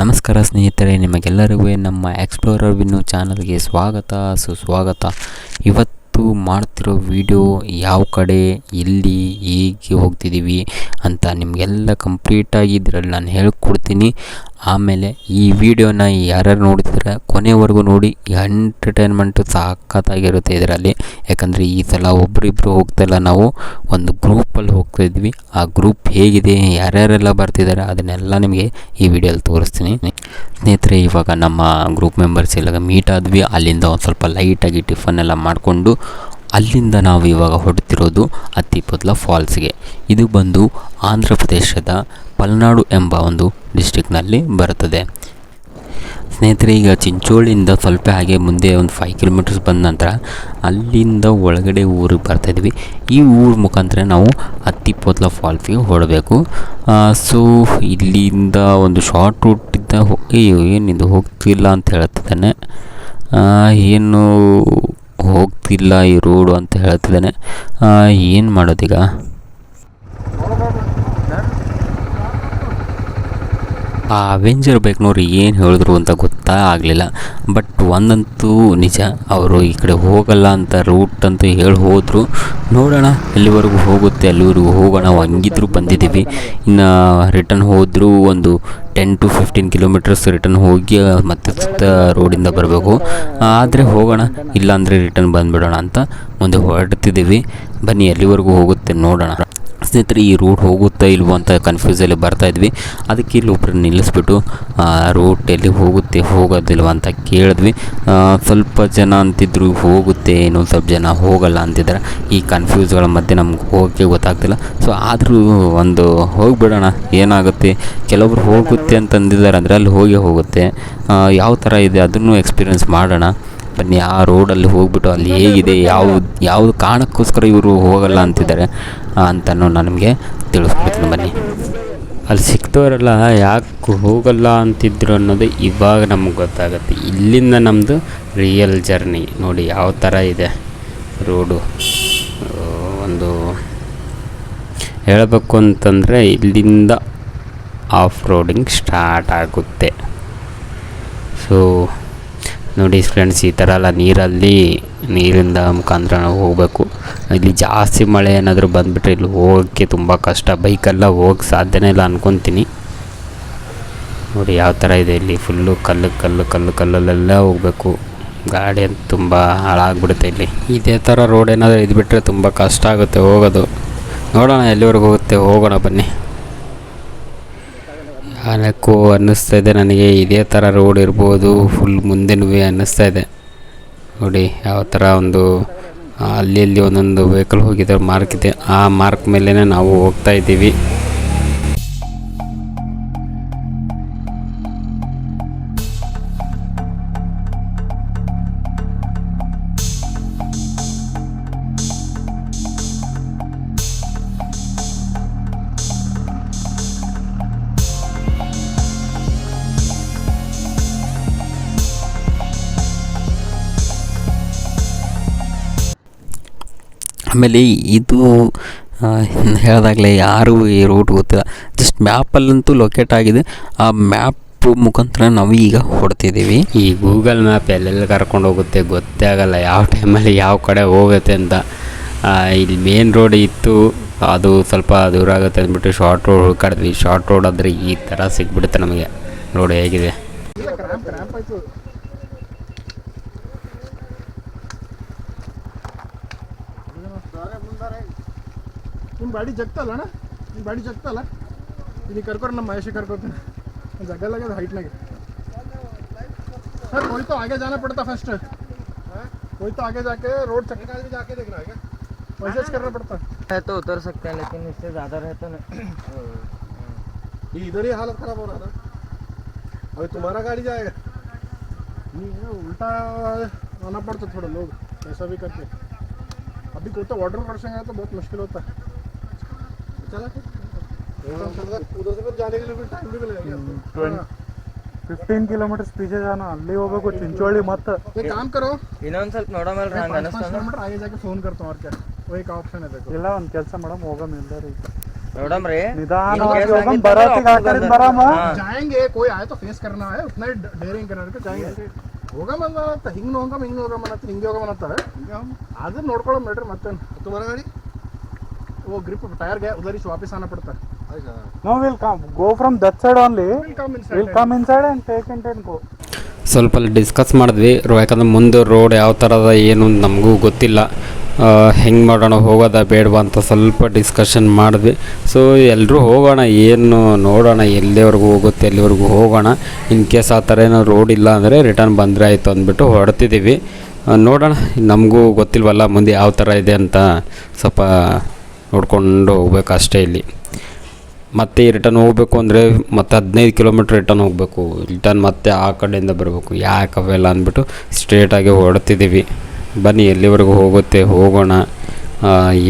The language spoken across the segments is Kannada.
ನಮಸ್ಕಾರ ಸ್ನೇಹಿತರೆ, ನಿಮಗೆಲ್ಲರಿಗೂ ನಮ್ಮ ಎಕ್ಸ್ಪ್ಲೋರರ್ ವಿನ್ನು ಚಾನಲ್ಗೆ ಸ್ವಾಗತ ಸುಸ್ವಾಗತ. ಇವತ್ತು ಮಾಡ್ತಿರೋ ವಿಡಿಯೋ ಯಾವ ಕಡೆ ಎಲ್ಲಿ ಹೇಗೆ ಹೋಗ್ತಿದ್ದೀವಿ ಅಂತ ನಿಮಗೆಲ್ಲ ಕಂಪ್ಲೀಟಾಗಿ ಇದರಲ್ಲಿ ನಾನು ಹೇಳ್ಕೊಡ್ತೀನಿ. ಆಮೇಲೆ ಈ ವಿಡಿಯೋನ ಯಾರ್ಯಾರು ನೋಡ್ತಿದ್ರೆ ಕೊನೆವರೆಗೂ ನೋಡಿ, ಎಂಟರ್ಟೈನ್ಮೆಂಟು ಸಾಕತ್ತಾಗಿರುತ್ತೆ ಇದರಲ್ಲಿ. ಯಾಕಂದರೆ ಈ ಸಲ ಒಬ್ಬರಿಬ್ಬರು ಹೋಗ್ತಾಯಿಲ್ಲ, ನಾವು ಒಂದು ಗ್ರೂಪಲ್ಲಿ ಹೋಗ್ತಾಯಿದ್ವಿ. ಆ ಗ್ರೂಪ್ ಹೇಗಿದೆ, ಯಾರ್ಯಾರೆಲ್ಲ ಬರ್ತಿದ್ದಾರೆ ಅದನ್ನೆಲ್ಲ ನಿಮಗೆ ಈ ವಿಡಿಯೋಲ್ಲಿ ತೋರಿಸ್ತೀನಿ. ಸ್ನೇಹಿತರೆ, ಇವಾಗ ನಮ್ಮ ಗ್ರೂಪ್ ಮೆಂಬರ್ಸ್ ಎಲ್ಲ ಮೀಟ್ ಆದ್ವಿ. ಅಲ್ಲಿಂದ ಒಂದು ಸ್ವಲ್ಪ ಲೈಟಾಗಿ ಟಿಫನ್ ಎಲ್ಲ ಮಾಡಿಕೊಂಡು ಅಲ್ಲಿಂದ ನಾವು ಇವಾಗ ಹೊರಡ್ತಿರೋದು ಅತ್ತಿಪೊದ್ಲ ಫಾಲ್ಸ್ಗೆ. ಇದು ಬಂದು ಆಂಧ್ರ ಪ್ರದೇಶದ ಪಲ್ನಾಡು ಎಂಬ ಒಂದು ಡಿಸ್ಟಿಕ್ನಲ್ಲಿ ಬರುತ್ತದೆ. ಸ್ನೇಹಿತರೆ, ಈಗ ಚಿಂಚೋಳಿಯಿಂದ ಸ್ವಲ್ಪ ಹಾಗೆ ಮುಂದೆ ಒಂದು 5 ಕಿಲೋಮೀಟರ್ಸ್ ಬಂದ ನಂತರ ಅಲ್ಲಿಂದ ಒಳಗಡೆ ಊರಿಗೆ ಬರ್ತಾಯಿದ್ವಿ. ಈ ಊರ ಮುಖಾಂತರ ನಾವು ಅತ್ತಿಪೊದ್ಲ ಫಾಲ್ಸ್ಗೆ ಹೊರಡಬೇಕು. ಸೊ ಇಲ್ಲಿಂದ ಒಂದು ಶಾರ್ಟ್ ರೂಟಿಂದ ಏನಿದು ಹೋಗ್ತಿಲ್ಲ ಅಂತ ಹೇಳ್ತಿದ್ದಾನೆ, ಏನು ಹೋಗ್ತಿಲ್ಲ ಈ ರೋಡು ಅಂತ ಹೇಳ್ತಿದ್ದಾನೆ. ಏನು ಮಾಡೋದೀಗ? ಆ ಅವೆಂಜರ್ ಬೈಕ್ನವ್ರು ಏನು ಹೇಳಿದ್ರು ಅಂತ ಆಗಲಿಲ್ಲ. ಬಟ್ ಒಂದಂತೂ ನಿಜ, ಅವರು ಈ ಕಡೆ ಹೋಗಲ್ಲ ಅಂತ ರೂಟ್ ಅಂತೂ ಹೇಳಿ ಹೋದರು. ನೋಡೋಣ ಎಲ್ಲಿವರೆಗೂ ಹೋಗುತ್ತೆ, ಅಲ್ಲಿವರೆಗೂ ಹೋಗೋಣ. ಹಂಗಿದ್ರು ಬಂದಿದ್ದೀವಿ, ಇನ್ನು ರಿಟರ್ನ್ ಹೋದರೂ ಒಂದು 10 to 15 ಕಿಲೋಮೀಟರ್ಸ್ ರಿಟರ್ನ್ ಹೋಗಿ ಮತ್ತೆ ಸುತ್ತ ರೋಡಿಂದ ಬರಬೇಕು. ಆದರೆ ಹೋಗೋಣ, ಇಲ್ಲಾಂದರೆ ರಿಟರ್ನ್ ಬಂದುಬಿಡೋಣ ಅಂತ ಮುಂದೆ ಹೊರಡ್ತಿದ್ದೀವಿ. ಬನ್ನಿ ಎಲ್ಲಿವರೆಗೂ ಹೋಗುತ್ತೆ ನೋಡೋಣ. ಸ್ನೇಹಿತರೆ, ಈ ರೂಟ್ ಹೋಗುತ್ತಾ ಇಲ್ವೋ ಅಂತ ಕನ್ಫ್ಯೂಸಲ್ಲಿ ಬರ್ತಾಯಿದ್ವಿ. ಅದಕ್ಕೆ ಇಲ್ಲಿ ಒಬ್ಬರು ನಿಲ್ಲಿಸ್ಬಿಟ್ಟು ರೂಟ್ ಎಲ್ಲಿ ಹೋಗುತ್ತೆ ಹೋಗೋದಿಲ್ವ ಅಂತ ಕೇಳಿದ್ವಿ. ಸ್ವಲ್ಪ ಜನ ಅಂತಿದ್ರು ಹೋಗುತ್ತೆ, ಇನ್ನೊಂದು ಸ್ವಲ್ಪ ಜನ ಹೋಗಲ್ಲ ಅಂತಿದ್ದಾರೆ. ಈ ಕನ್ಫ್ಯೂಸ್ಗಳ ಮಧ್ಯೆ ನಮ್ಗೆ ಹೋಗೋಕ್ಕೆ ಗೊತ್ತಾಗ್ತಿಲ್ಲ. ಸೊ ಆದರೂ ಒಂದು ಹೋಗಿಬಿಡೋಣ, ಏನಾಗುತ್ತೆ. ಕೆಲವರು ಹೋಗುತ್ತೆ ಅಂತಂದಿದ್ದಾರೆ ಅಂದರೆ ಅಲ್ಲಿ ಹೋಗುತ್ತೆ. ಯಾವ ಥರ ಇದೆ ಅದನ್ನು ಎಕ್ಸ್ಪೀರಿಯೆನ್ಸ್ ಮಾಡೋಣ. ಬನ್ನಿ, ಆ ರೋಡಲ್ಲಿ ಹೋಗ್ಬಿಟ್ಟು ಅಲ್ಲಿ ಹೇಗಿದೆ, ಯಾವುದು ಕಾರಣಕ್ಕೋಸ್ಕರ ಇವರು ಹೋಗಲ್ಲ ಅಂತಿದ್ದಾರೆ ಅಂತನೂ ನಾನು ನಿಮಗೆ ತಿಳಿಸ್ಬಿಡ್ತೀನಿ. ಬನ್ನಿ, ಅಲ್ಲಿ ಸಿಕ್ತವರೆಲ್ಲ ಯಾಕೆ ಹೋಗಲ್ಲ ಅಂತಿದ್ರು ಅನ್ನೋದು ಇವಾಗ ನಮ್ಗೆ ಗೊತ್ತಾಗುತ್ತೆ. ಇಲ್ಲಿಂದ ನಮ್ಮದು ರಿಯಲ್ ಜರ್ನಿ ನೋಡಿ ಯಾವ ಥರ ಇದೆ ರೋಡು. ಒಂದು ಹೇಳಬೇಕು ಅಂತಂದರೆ ಇಲ್ಲಿಂದ ಆಫ್ ರೋಡಿಂಗ್ ಸ್ಟಾರ್ಟ್ ಆಗುತ್ತೆ. ಸೊ ನೋಡಿ ಫ್ರೆಂಡ್ಸ್, ಈ ಥರ ಎಲ್ಲ ನೀರಿಂದ ಮುಖಾಂತರ ನಾವು ಹೋಗಬೇಕು. ಇಲ್ಲಿ ಜಾಸ್ತಿ ಮಳೆ ಏನಾದರೂ ಬಂದುಬಿಟ್ರೆ ಇಲ್ಲಿ ಹೋಗೋಕ್ಕೆ ತುಂಬ ಕಷ್ಟ, ಬೈಕೆಲ್ಲ ಹೋಗಕ್ಕೆ ಸಾಧ್ಯನೇ ಇಲ್ಲ ಅಂದ್ಕೊತೀನಿ. ನೋಡಿ ಯಾವ ಥರ ಇದೆ, ಇಲ್ಲಿ ಫುಲ್ಲು ಕಲ್ಲಲ್ಲೆಲ್ಲ ಹೋಗಬೇಕು. ಗಾಡಿ ಅಂತ ತುಂಬ ಹಾಳಾಗ್ಬಿಡುತ್ತೆ ಇಲ್ಲಿ. ಇದೇ ಥರ ರೋಡ್ ಏನಾದರೂ ಇದ್ಬಿಟ್ರೆ ತುಂಬ ಕಷ್ಟ ಆಗುತ್ತೆ ಹೋಗೋದು. ನೋಡೋಣ ಎಲ್ಲಿವರೆಗೂ ಹೋಗುತ್ತೆ, ಹೋಗೋಣ ಬನ್ನಿ. ಯಾಕೋ ಅನ್ನಿಸ್ತಾ ಇದೆ ನನಗೆ ಇದೇ ಥರ ರೋಡ್ ಇರ್ಬೋದು ಫುಲ್ ಮುಂದೆನೂ ಅನ್ನಿಸ್ತಾ ಇದೆ. ನೋಡಿ ಯಾವ ಥರ ಒಂದು ಅಲ್ಲಿ ಒಂದೊಂದು ವೆಹಿಕಲ್ ಹೋಗಿದ್ದಾರೆ, ಮಾರ್ಕ್ ಇದೆ. ಆ ಮಾರ್ಕ್ ಮೇಲೇ ನಾವು ಹೋಗ್ತಾ ಇದ್ದೀವಿ. ಆಮೇಲೆ ಇದು ಹೇಳಿದಾಗಲೇ ಯಾರೂ ಈ ರೂಟ್ ಗೊತ್ತಿಲ್ಲ, ಜಸ್ಟ್ ಮ್ಯಾಪಲ್ಲಂತೂ ಲೊಕೇಟ್ ಆಗಿದೆ. ಆ ಮ್ಯಾಪ್ ಮುಖಾಂತರ ನಾವು ಈಗ ಹೊಡ್ತಿದ್ದೀವಿ. ಈ ಗೂಗಲ್ ಮ್ಯಾಪ್ ಎಲ್ಲೆಲ್ಲಿ ಕರ್ಕೊಂಡು ಹೋಗುತ್ತೆ ಗೊತ್ತೇ ಆಗಲ್ಲ, ಯಾವ ಟೈಮಲ್ಲಿ ಯಾವ ಕಡೆ ಹೋಗುತ್ತೆ ಅಂತ. ಇಲ್ಲಿ ಮೇನ್ ರೋಡ್ ಇತ್ತು, ಅದು ಸ್ವಲ್ಪ ದೂರ ಆಗುತ್ತೆ ಅಂದ್ಬಿಟ್ಟು ಶಾರ್ಟ್ ರೋಡ್ ಹುಡ್ಕಾಡ್ತೀವಿ. ಶಾರ್ಟ್ ರೋಡ್ ಆದರೆ ಈ ಥರ ಸಿಕ್ಬಿಡುತ್ತೆ ನಮಗೆ. ರೋಡ್ ಹೇಗಿದೆ. ನಿಮ್ಮ ಗಾಡಿ ಜಗ್ತಲ್ಲ ಅಣ್ಣ, ನಿಮ್ಮ ಗಾಡಿ ಜಗ್ತಲ್ಲ. ಇಲ್ಲಿ ಕರ್ಕೋರು, ನಮ್ಮ ಮಹೇಶ್ ಕರ್ಕೋತೀನಿ. जगह लगे हाइट लगे सर। कोई तो आगे जाना पड़ता फर्स्ट, कोई तो आगे जाके रोड चक्कर भी जाके देखना है क्या, मैसेज करना पड़ता है तो उतर सकते हैं, लेकिन इससे ज़्यादा रहे तो नहीं। ये इधर ही हालत ख़राब हो रहा था। अभी तुम्हारा गाड़ी जाएगा नहीं, उल्टा आना पड़ता थोड़ा, लोग ऐसा भी करते। अभी कोई तो वाटर क्रॉसिंग है तो बहुत मुश्किल होता है। चला उधर से जाने के लिए भी टाइम भी मिलेगा। 15 किलोमीटर पीछे जाना, ಅಲ್ಲಿ ಹೋಗಬೇಕು ಚಿಂಚೋಳಿ. ಮತ್ತೆ एक काम करो, ಇನ್ನೊಂದು ಸ್ವಲ್ಪ ನೋಡೋಮಲ್ಲ ಹಂಗ 5 किलोमीटर आगे जाके फोन करता हूँ और क्या, वो एक ऑप्शन है देखो। ಇಲ್ಲ ಒಂದು ಕೆಲಸ ಮಾಡಮ್, ಹೋಗಮ್ ಎಲ್ಲರೂ ನೋಡಮ್ರಿ ನಿಧಾನವಾಗಿ ಹೋಗಮ್ ಬರೋತ್ತಿಗೆ ಆ ಕಡೆ ಬರಾಮ जाएंगे कोई आए तो फेस करना है उतना ही डेयरिंग करके जाएंगे ಹೋಗಮ್ ಅಂತ ಹಿಂಗೆ ಹೋಗಮ್ ಅನ್ನತ್ತ ಹಿಂಗೆ ಹೋಗಮ್ ಅನ್ನತ್ತ ಅದನ್ನ ನೋಡ್ಕೊಳ್ಳೋದು ನೋಡ್ರಿ ಮತ್ತೆ तुम्हारा गाड़ी वो ग्रिप टायर गया उधर ही वापस आना पड़ता है No, we'll come. Go from that side only. we'll come inside and take it and go. ಸ್ವಲ್ಪ ಡಿಸ್ಕಸ್ ಮಾಡಿದ್ವಿ ಯಾಕಂದ್ರೆ ಮುಂದೆ ರೋಡ್ ಯಾವ ಥರದ ಏನು ನಮಗೂ ಗೊತ್ತಿಲ್ಲ, ಹೆಂಗೆ ಮಾಡೋಣ ಹೋಗೋದ ಬೇಡವಾ ಅಂತ ಸ್ವಲ್ಪ ಡಿಸ್ಕಷನ್ ಮಾಡಿದ್ವಿ. ಸೊ ಎಲ್ಲರೂ ಹೋಗೋಣ, ಏನು ನೋಡೋಣ ಎಲ್ಲಿವರೆಗೂ ಹೋಗುತ್ತೆ ಎಲ್ಲಿವರೆಗೂ ಹೋಗೋಣ. ಇನ್ ಕೇಸ್ ಆ ಥರ ಏನೋ ರೋಡ್ ಇಲ್ಲ ಅಂದರೆ ರಿಟರ್ನ್ ಬಂದರೆ ಆಯಿತು ಅಂದ್ಬಿಟ್ಟು ಹೊರಡ್ತಿದ್ದೀವಿ. ನೋಡೋಣ, ನಮಗೂ ಗೊತ್ತಿಲ್ವಲ್ಲ ಮುಂದೆ ಯಾವ ಥರ ಇದೆ ಅಂತ, ಸ್ವಲ್ಪ ನೋಡ್ಕೊಂಡು ಹೋಗ್ಬೇಕು ಅಷ್ಟೇ. ಇಲ್ಲಿ ಮತ್ತೆ ರಿಟರ್ನ್ ಹೋಗಬೇಕು ಅಂದರೆ ಮತ್ತೆ 15 ಕಿಲೋಮೀಟ್ರ್ ರಿಟರ್ನ್ ಹೋಗಬೇಕು, ರಿಟರ್ನ್ ಮತ್ತೆ ಆ ಕಡೆಯಿಂದ ಬರಬೇಕು, ಯಾಕೆ ಅವೆಲ್ಲ ಅಂದ್ಬಿಟ್ಟು ಸ್ಟ್ರೇಟಾಗಿ ಹೊರಡ್ತಿದ್ದೀವಿ. ಬನ್ನಿ ಎಲ್ಲಿವರೆಗೂ ಹೋಗುತ್ತೆ ಹೋಗೋಣ,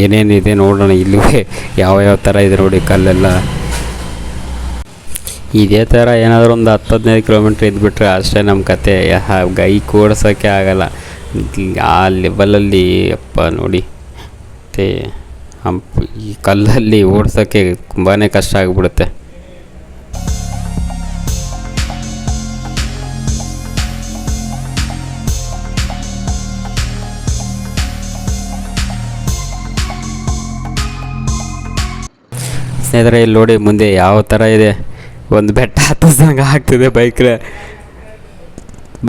ಏನೇನಿದೆ ನೋಡೋಣ. ಇಲ್ಲಿ ಯಾವ ಥರ ಇದೆ ನೋಡಿ ಕಲ್ಲೆಲ್ಲ. ಇದೇ ಥರ ಏನಾದರೂ ಒಂದು 10-15 ಕಿಲೋಮೀಟ್ರ್ ಇದ್ಬಿಟ್ರೆ ಅಷ್ಟೇ ನಮ್ಮ ಕತೆ. ಗೈ ಓಡಿಸೋಕ್ಕೆ ಆಗಲ್ಲ ಆ ಲೆವೆಲಲ್ಲಿ. ಅಪ್ಪ ನೋಡಿ, ಮತ್ತು ಈ ಕಲ್ಲಲ್ಲಿ ಓಡಿಸೋಕ್ಕೆ ತುಂಬಾ ಕಷ್ಟ ಆಗಿಬಿಡುತ್ತೆ. ಸ್ನೇಹಿತರೆ, ಇಲ್ಲಿ ನೋಡಿ ಮುಂದೆ ಯಾವ ಥರ ಇದೆ, ಒಂದು ಬೆಟ್ಟ ಹತ್ತಿಸ್ದಂಗೆ ಆಗ್ತಿದೆ.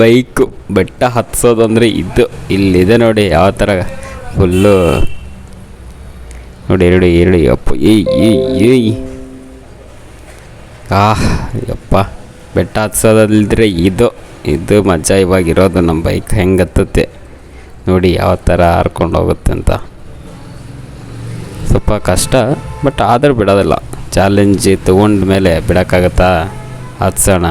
ಬೈಕು ಬೆಟ್ಟ ಹತ್ತಿಸೋದು ಅಂದರೆ ಇಲ್ಲಿದೆ ನೋಡಿ ಯಾವ ಥರ ಫುಲ್ಲು ನೋಡಿ. ಎರಡು ಅಪ್ಪ ಏಯ್ ಯಪ್ಪ, ಬೆಟ್ಟ ಹತ್ಸೋದಲ್ದ್ರೆ ಇದು ಮಜಾ ಇವಾಗಿರೋದು. ನಮ್ಮ ಬೈಕ್ ಹೆಂಗೆ ಹತ್ತುತ್ತೆ ನೋಡಿ, ಯಾವ ಥರ ಹಾರ್ಕೊಂಡು ಹೋಗುತ್ತೆ ಅಂತ. ಸ್ವಲ್ಪ ಕಷ್ಟ, ಬಟ್ ಆದರೂ ಬಿಡೋದಿಲ್ಲ. ಚಾಲೆಂಜ್ ತೊಗೊಂಡ ಮೇಲೆ ಬಿಡೋಕ್ಕಾಗತ್ತಾ, ಹತ್ಸೋಣ.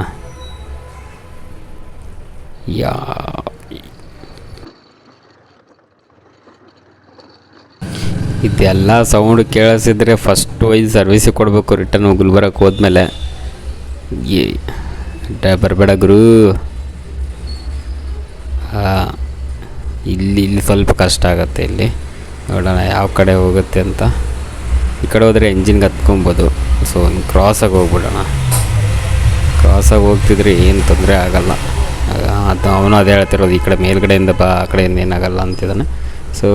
ಇದೆಲ್ಲ ಸೌಂಡ್ ಕೇಳಿಸಿದ್ರೆ ಫಸ್ಟ್ ಹೋಗಿ ಸರ್ವಿಸಿಗೆ ಕೊಡಬೇಕು ರಿಟರ್ನ್ ಗುಲ್ಬರ್ಗಕ್ಕೆ ಹೋದ್ಮೇಲೆ. ಬರಬೇಡ ಗುರು. ಇಲ್ಲಿ ಸ್ವಲ್ಪ ಕಷ್ಟ ಆಗುತ್ತೆ. ಇಲ್ಲಿ ನೋಡೋಣ ಯಾವ ಕಡೆ ಹೋಗುತ್ತೆ ಅಂತ. ಈ ಕಡೆ ಹೋದರೆ ಎಂಜಿನ್ಗೆ ಹತ್ಕೊಬೋದು. ಸೊ ಕ್ರಾಸಾಗಿ ಹೋಗ್ಬಿಡೋಣ. ಕ್ರಾಸಾಗಿ ಹೋಗ್ತಿದ್ರೆ ಏನು ತೊಂದರೆ ಆಗೋಲ್ಲ. ಅವನು ಅದೇ ಹೇಳ್ತಿರೋದು, ಈ ಕಡೆ ಮೇಲ್ಗಡೆಯಿಂದ ಬಾ, ಆ ಕಡೆಯಿಂದ ಏನಾಗಲ್ಲ ಅಂತಿದ್ದಾನೆ. ಸೊ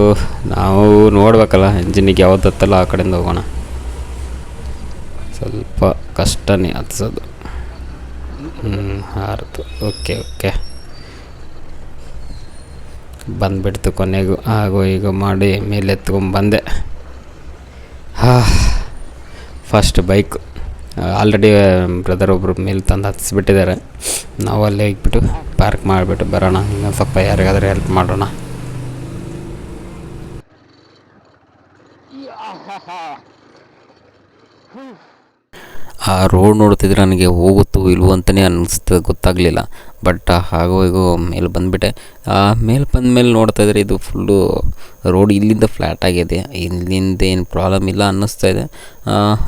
ನಾವು ನೋಡ್ಬೇಕಲ್ಲ ಎಂಜಿನಿಗೆ ಯಾವ್ದು ಹತ್ತಲ್ಲ ಆ ಕಡೆಯಿಂದ ಹೋಗೋಣ. ಸ್ವಲ್ಪ ಕಷ್ಟನೇ ಹತ್ಸೋದು. ಆರ್ತು. ಓಕೆ ಬಂದುಬಿಡ್ತು ಕೊನೆಗೂ. ಆಗೋ ಈಗ ಮಾಡಿ ಮೇಲೆ ಎತ್ಕೊಂಡ್ಬಂದೆ. ಫಸ್ಟ್ ಬೈಕ್ ಆಲ್ರೆಡಿ ಬ್ರದರ್ ಒಬ್ಬರು ಮೇಲೆ ತಂದು ಹತ್ತಿಸ್ಬಿಟ್ಟಿದ್ದಾರೆ. ನಾವು ಅಲ್ಲೇ ಹೋಗ್ಬಿಟ್ಟು ಪಾರ್ಕ್ ಮಾಡಿಬಿಟ್ಟು ಬರೋಣ. ಇನ್ನೂ ಸ್ವಲ್ಪ ಯಾರಿಗಾದ್ರೂ ಹೆಲ್ಪ್ ಮಾಡೋಣ. ಆ ರೋಡ್ ನೋಡ್ತಿದ್ರೆ ನನಗೆ ಹೋಗುತ್ತೋ ಇಲ್ವೋ ಅಂತಲೇ ಅನ್ನಿಸ್ತು, ಗೊತ್ತಾಗಲಿಲ್ಲ. ಬಟ್ ಹಾಗೋ ಹೀಗೋ ಮೇಲೆ ಬಂದುಬಿಟ್ಟೆ. ಮೇಲೆ ಬಂದಮೇಲೆ ನೋಡ್ತಾಯಿದ್ರೆ ಇದು ಫುಲ್ಲು ರೋಡ್ ಇಲ್ಲಿಂದ ಫ್ಲ್ಯಾಟ್ ಆಗಿದೆ. ಇಲ್ಲಿಂದ ಏನು ಪ್ರಾಬ್ಲಮ್ ಇಲ್ಲ ಅನ್ನಿಸ್ತಾ ಇದೆ.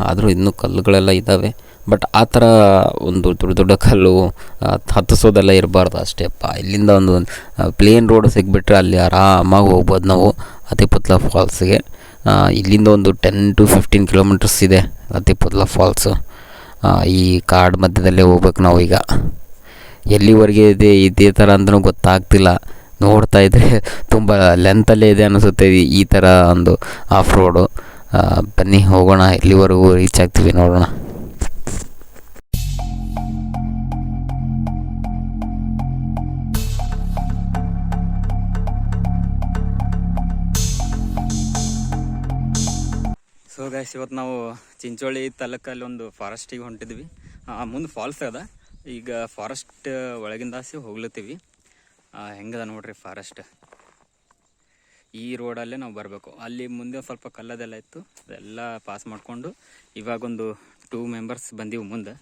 ಆದರೂ ಇನ್ನೂ ಕಲ್ಲುಗಳೆಲ್ಲ ಇದ್ದಾವೆ. ಬಟ್ ಆ ಥರ ಒಂದು ದೊಡ್ಡ ಕಲ್ಲು ಹತ್ತಿಸೋದೆಲ್ಲ ಇರಬಾರ್ದು ಅಷ್ಟೇಪ್ಪ. ಇಲ್ಲಿಂದ ಒಂದು ಪ್ಲೇನ್ ರೋಡ್ ಸಿಗ್ಬಿಟ್ರೆ ಅಲ್ಲಿ ಆರಾಮಾಗಿ ಹೋಗ್ಬೋದು ನಾವು ಅತಿಪುತ್ಲ ಫಾಲ್ಸ್ಗೆ. ಇಲ್ಲಿಂದ ಒಂದು 10 to 15 ಕಿಲೋಮೀಟರ್ಸ್ ಇದೆ ಅತಿಪುತ್ಲ ಫಾಲ್ಸು. ಈ ಕಾಡು ಮಧ್ಯದಲ್ಲೇ ಹೋಗ್ಬೇಕು ನಾವು. ಈಗ ಎಲ್ಲಿವರೆಗೆ ಇದೆ ಇದೇ ಥರ ಅಂತಲೂ ಗೊತ್ತಾಗ್ತಿಲ್ಲ. ನೋಡ್ತಾ ಇದ್ದರೆ ತುಂಬ ಲೆಂತಲ್ಲೇ ಇದೆ ಅನಿಸುತ್ತೆ ಈ ಥರ ಒಂದು ಆಫ್ ರೋಡು. ಬನ್ನಿ ಹೋಗೋಣ, ಎಲ್ಲಿವರೆಗೂ ರೀಚ್ ಆಗ್ತೀವಿ ನೋಡೋಣ. ಸೊ ಗೈಸ್, ಇವತ್ತು ನಾವು ಚಿಂಚೋಳಿ ತಾಲೂಕಲ್ಲಿ ಒಂದು ಫಾರೆಸ್ಟಿಗೆ ಹೊಂಟಿದ್ವಿ. ಮುಂದೆ ಫಾಲ್ಸ್ ಅದ. ಈಗ ಫಾರೆಸ್ಟ್ ಒಳಗಿಂದಾಸಿ ಹೋಗ್ಲತ್ತೀವಿ. ಹೆಂಗದ ನೋಡ್ರಿ ಫಾರೆಸ್ಟ್. ಈ ರೋಡಲ್ಲೇ ನಾವು ಬರಬೇಕು. ಅಲ್ಲಿ ಮುಂದೆ ಸ್ವಲ್ಪ ಕಲ್ಲದೆಲ್ಲ ಇತ್ತು, ಅದೆಲ್ಲ ಪಾಸ್ ಮಾಡಿಕೊಂಡು ಇವಾಗೊಂದು 2 ಮೆಂಬರ್ಸ್ ಬಂದೀವಿ ಮುಂದೆ.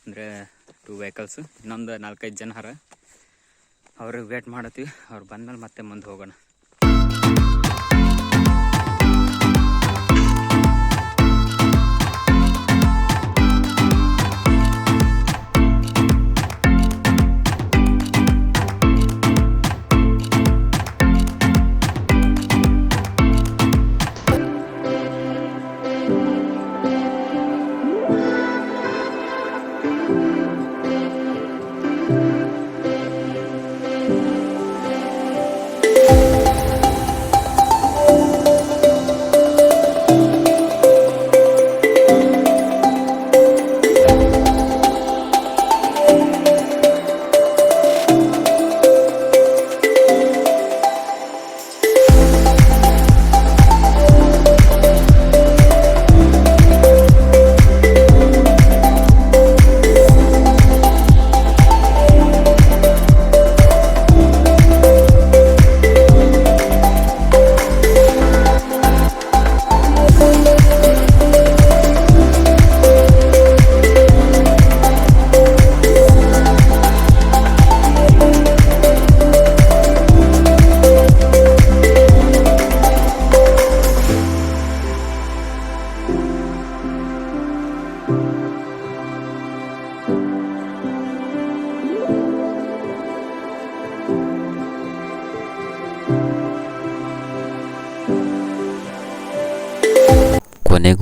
ಅಂದರೆ 2 ವೆಹಿಕಲ್ಸು, ಇನ್ನೊಂದು 4-5 ಜನ ಹರ. ಅವ್ರಿಗೆ ವೇಟ್ ಮಾಡತ್ತೀವಿ. ಅವ್ರು ಬಂದಮೇಲೆ ಮತ್ತೆ ಮುಂದೆ ಹೋಗೋಣ.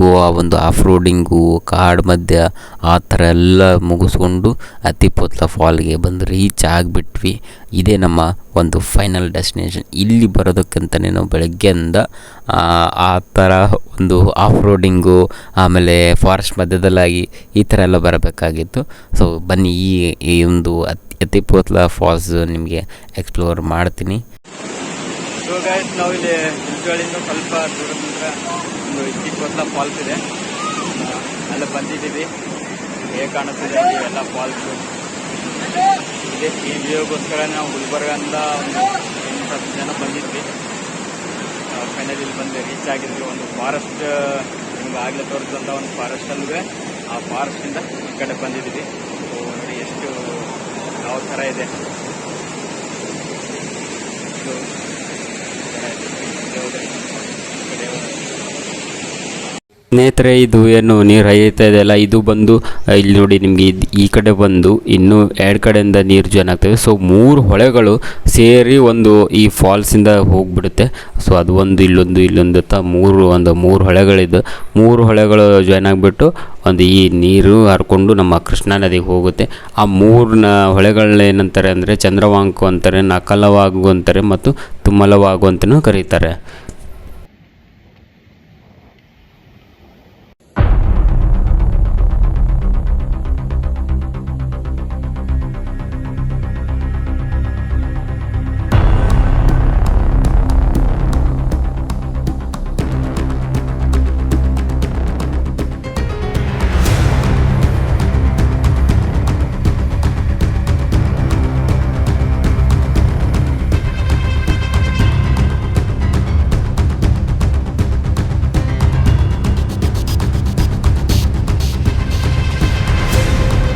ಟ್ರೆಕ್ಕಿಂಗು ಆ ಒಂದು ಆಫ್ ರೋಡಿಂಗು ಕಾಡು ಮಧ್ಯ ಆ ಥರ ಎಲ್ಲ ಮುಗಿಸ್ಕೊಂಡು ಅತ್ತಿಪೋತ್ಲ ಫಾಲ್ಗೆ ಬಂದು ರೀಚ್ ಆಗಿಬಿಟ್ವಿ. ಇದೇ ನಮ್ಮ ಒಂದು ಫೈನಲ್ ಡೆಸ್ಟಿನೇಷನ್. ಇಲ್ಲಿ ಬರೋದಕ್ಕಂತಲೇ ನಾವು ಬೆಳಗ್ಗೆಯಿಂದ ಆ ಥರ ಒಂದು ಆಫ್ ರೋಡಿಂಗು ಆಮೇಲೆ ಫಾರೆಸ್ಟ್ ಮಧ್ಯದಲ್ಲಾಗಿ ಈ ಥರ ಎಲ್ಲ ಬರಬೇಕಾಗಿತ್ತು. ಸೊ ಬನ್ನಿ ಈ ಒಂದು ಅತ್ತಿಪೋತ್ಲ ಫಾಲ್ಸ್ ನಿಮಗೆ ಎಕ್ಸ್ಪ್ಲೋರ್ ಮಾಡ್ತೀನಿ. ಸೊ ಗೈಸ್, ನಾವು ಇಲ್ಲಿ ಚಿಂಚೋಳಿಂದ ಸ್ವಲ್ಪ ದೂರದಿಂದ ಒಂದು ಅತ್ತಿಪೋತ್ಲ ಫಾಲ್ಸ್ ಇದೆ, ಅಲ್ಲಿ ಬಂದಿದ್ದೀವಿ. ಹೇಗೆ ಕಾಣಿಸ್ತಿದೆ ನೋಡಿ ಎಲ್ಲ ಫಾಲ್ಸು ಇದೆ. ಈ ವಿಡಿಯೋಗೋಸ್ಕರ ನಾವು ಗುಲ್ಬರ್ಗದಿಂದ ಒಂದು 8-10 ಜನ ಬಂದಿದ್ವಿ. ಫೈನಲಿ ಇಲ್ಲಿ ಬಂದು ರೀಚ್ ಆಗಿದ್ವಿ. ಒಂದು ಫಾರೆಸ್ಟ್, ನಿಮ್ಗೆ ಆಗಲೇ ತೋರಿಸಿದಂಥ ಒಂದು ಫಾರೆಸ್ಟಲ್ಲೂ ಆ ಫಾರೆಸ್ಟಿಂದ ಈ ಕಡೆ ಬಂದಿದ್ದೀವಿ. ಸೊ ನೋಡಿ ಎಷ್ಟು ಯಾವ ಥರ ಇದೆ. ಇದು ಸ್ನೇಹಿತರೆ, ಇದು ಏನು ನೀರು ಹರಿಯುತ್ತಾ ಇದೆಯಲ್ಲ, ಇದು ಬಂದು ಇಲ್ಲಿ ನೋಡಿ ನಿಮಗೆ ಈ ಕಡೆ ಬಂದು ಇನ್ನೂ 2 ಕಡೆಯಿಂದ ನೀರು ಜಾಯ್ನ್ ಆಗ್ತವೆ. ಸೊ 3 ಹೊಳೆಗಳು ಸೇರಿ ಒಂದು ಈ ಫಾಲ್ಸಿಂದ ಹೋಗಿಬಿಡುತ್ತೆ. ಸೊ ಅದು ಒಂದು ಇಲ್ಲೊಂದು ಅಂತ 3 ಹೊಳೆಗಳಿದ್ದು 3 ಹೊಳೆಗಳು ಜಾಯ್ನ್ ಆಗಿಬಿಟ್ಟು ಒಂದು ಈ ನೀರು ಹರ್ಕೊಂಡು ನಮ್ಮ ಕೃಷ್ಣಾ ನದಿಗೆ ಹೋಗುತ್ತೆ. ಆ 3 ಹೊಳೆಗಳನ್ನ ಏನಂತಾರೆ ಅಂದರೆ ಚಂದ್ರವಾಂಕು ಅಂತಾರೆ, ನಕಲವಾಗು ಅಂತಾರೆ ಮತ್ತು ತುಮ್ಮಲವಾಗು ಅಂತಲೂ ಕರೀತಾರೆ.